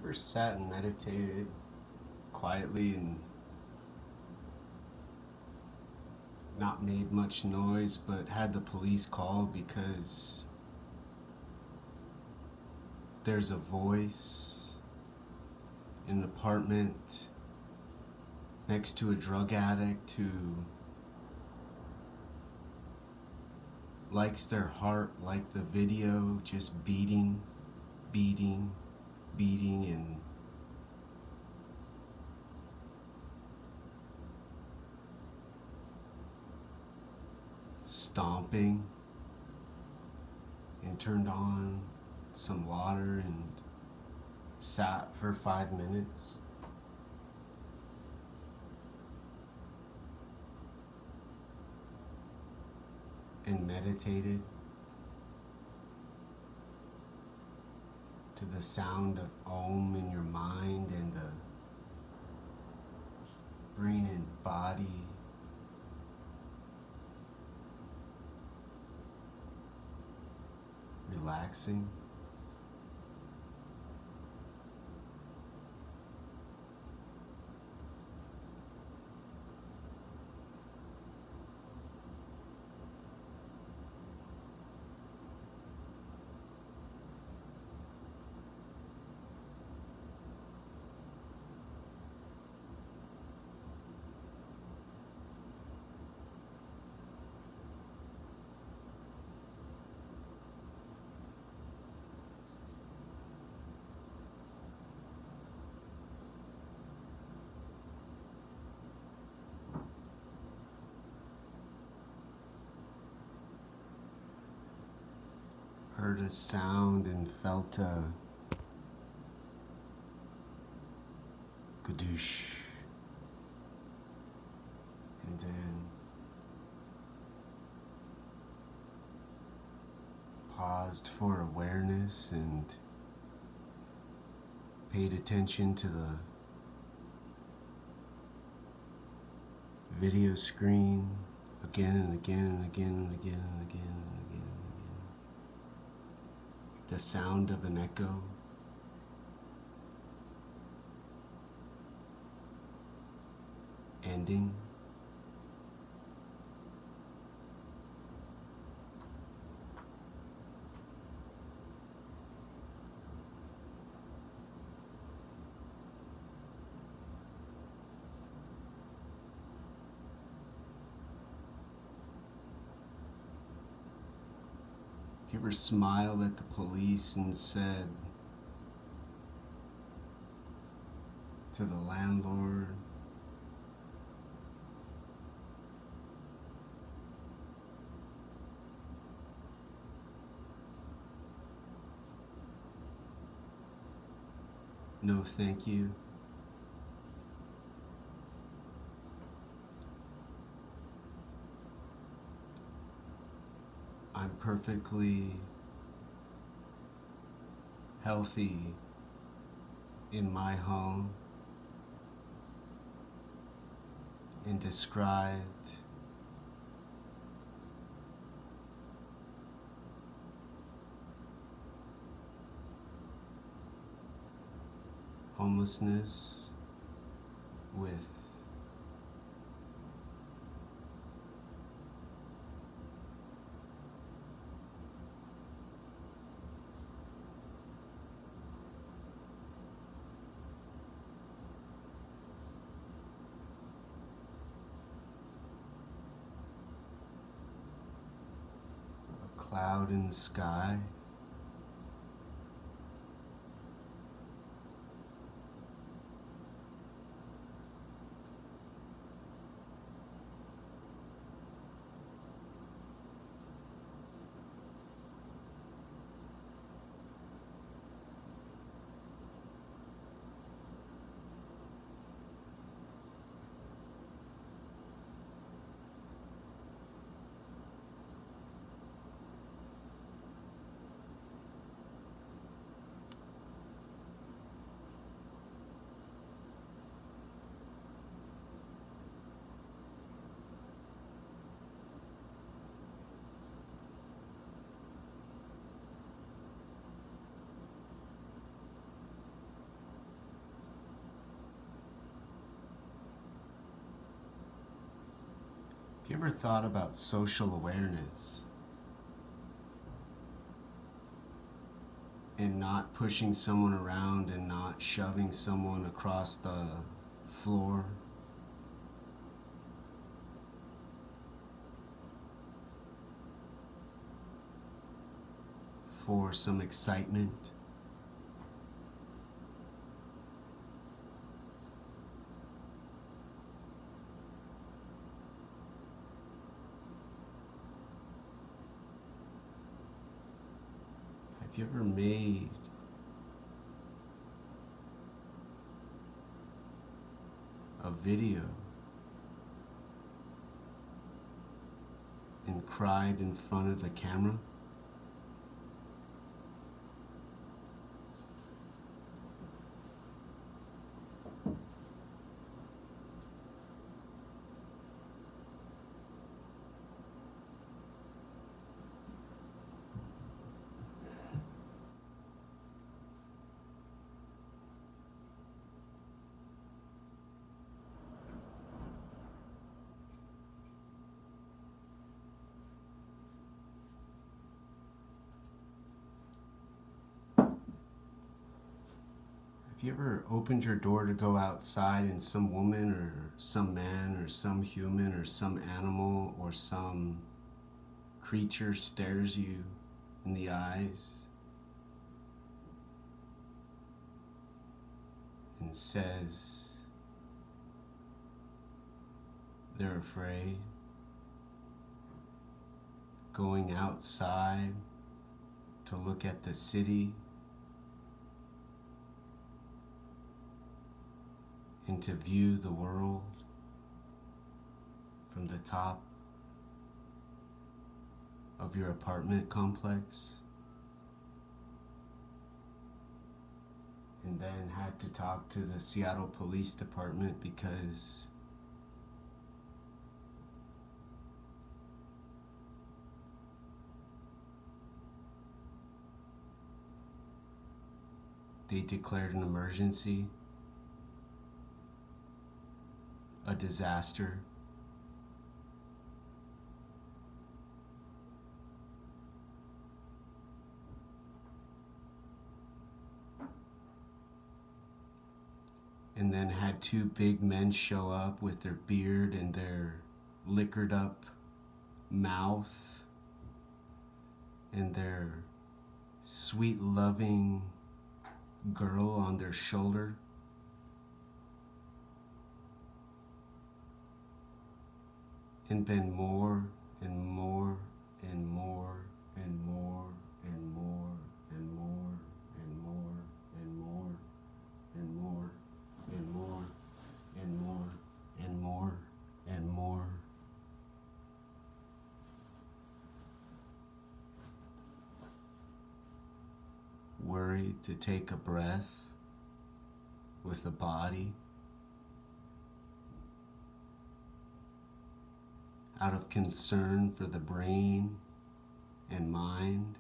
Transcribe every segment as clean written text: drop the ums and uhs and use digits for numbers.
ever sat and meditated quietly and not made much noise, but had the police call because there's a voice in an apartment next to a drug addict who likes their heart like the video, just beating, beating, beating, and stomping, and turned on some water and sat for 5 minutes. And meditated to the sound of Om in your mind and the brain and body relaxing. Heard a sound and felt a gadoosh. And then paused for awareness and paid attention to the video screen again and again and again and again and again and again and again. The sound of an echo. Ending. You ever smiled at the police and said to the landlord, no thank you? I'm perfectly healthy in my home, and described homelessness with a cloud in the sky. ever thought about social awareness and not pushing someone around and not shoving someone across the floor? For some excitement? Have you ever made a video and cried in front of the camera? Have you ever opened your door to go outside and some woman or some man or some human or some animal or some creature stares you in the eyes and says they're afraid? Going outside to look at the city and to view the world from the top of your apartment complex, and then had to talk to the Seattle Police Department because they declared an emergency, a disaster. And then had two big men show up with their beard and their liquored up mouth and their sweet loving girl on their shoulder. And been more and more and more and more and more and more and more and more and more and more and more and more and more. Worried to take a breath with the body, out of concern for the brain and mind.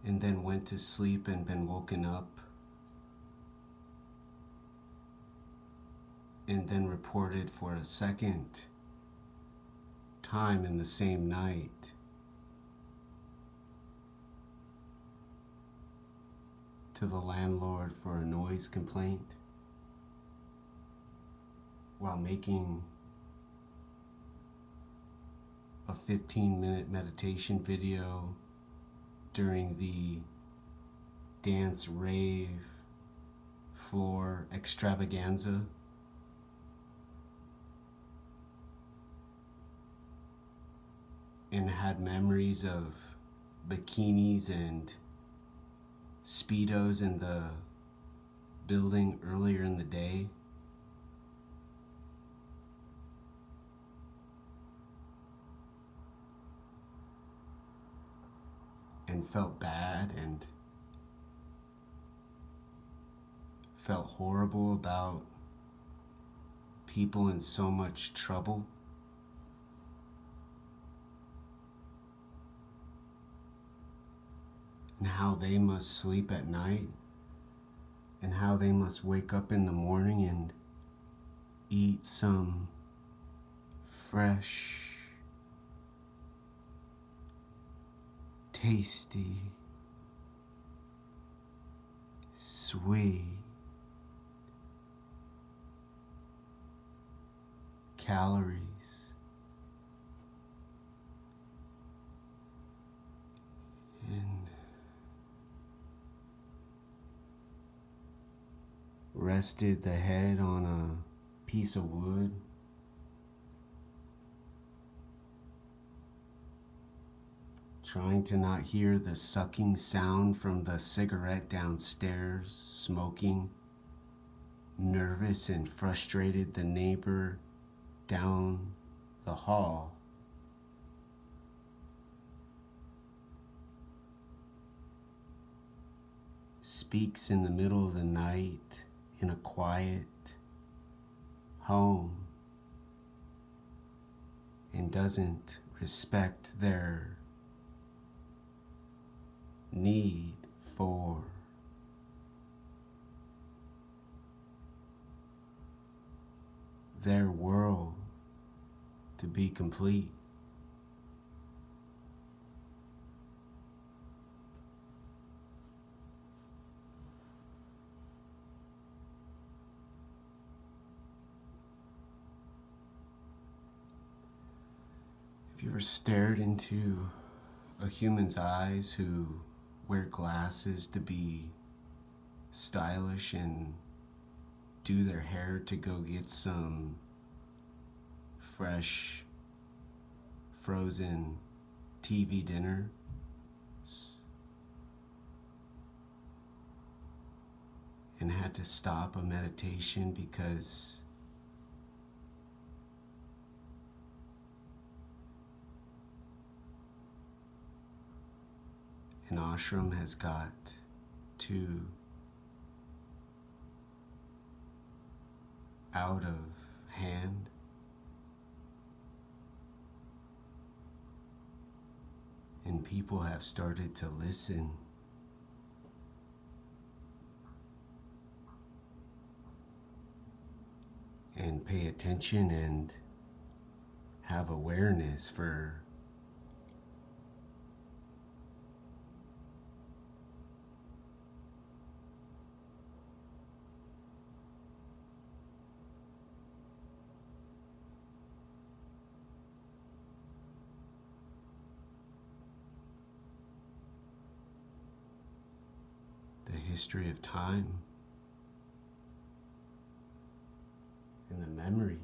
And then went to sleep and been woken up, and then reported for a second time in the same night to the landlord for a noise complaint while making a 15-minute meditation video during the dance rave floor extravaganza. And had memories of bikinis and Speedos in the building earlier in the day. And felt bad and felt horrible about people in so much trouble. and how they must sleep at night, and how they must wake up in the morning and eat some fresh, tasty, sweet calories and rested the head on a piece of wood, trying to not hear the sucking sound from the cigarette downstairs, smoking, nervous and frustrated the neighbor down the hall. Speaks in the middle of the night in a quiet home and doesn't respect their need for their world to be complete. If you ever stared into a human's eyes who wear glasses to be stylish and do their hair to go get some fresh frozen TV dinner, and had to stop a meditation because an ashram has got too out of hand, and people have started to listen and pay attention and have awareness for the history of time and the memory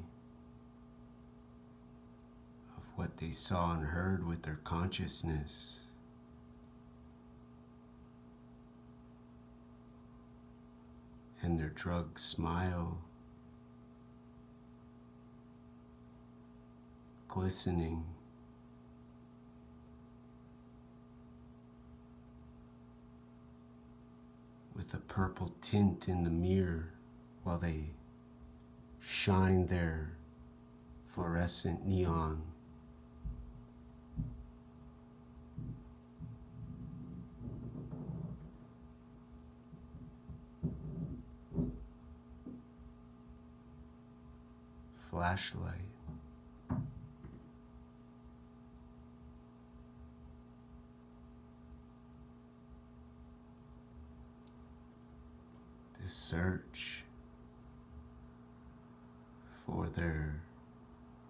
of what they saw and heard with their consciousness. And their drug smile glistening with a purple tint in the mirror while they shine their fluorescent neon. Flashlight. The search for their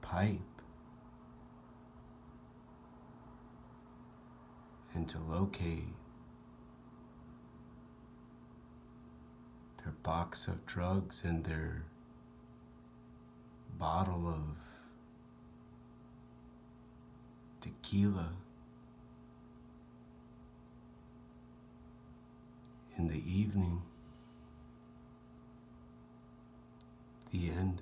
pipe and to locate their box of drugs and their bottle of tequila in the evening. The end.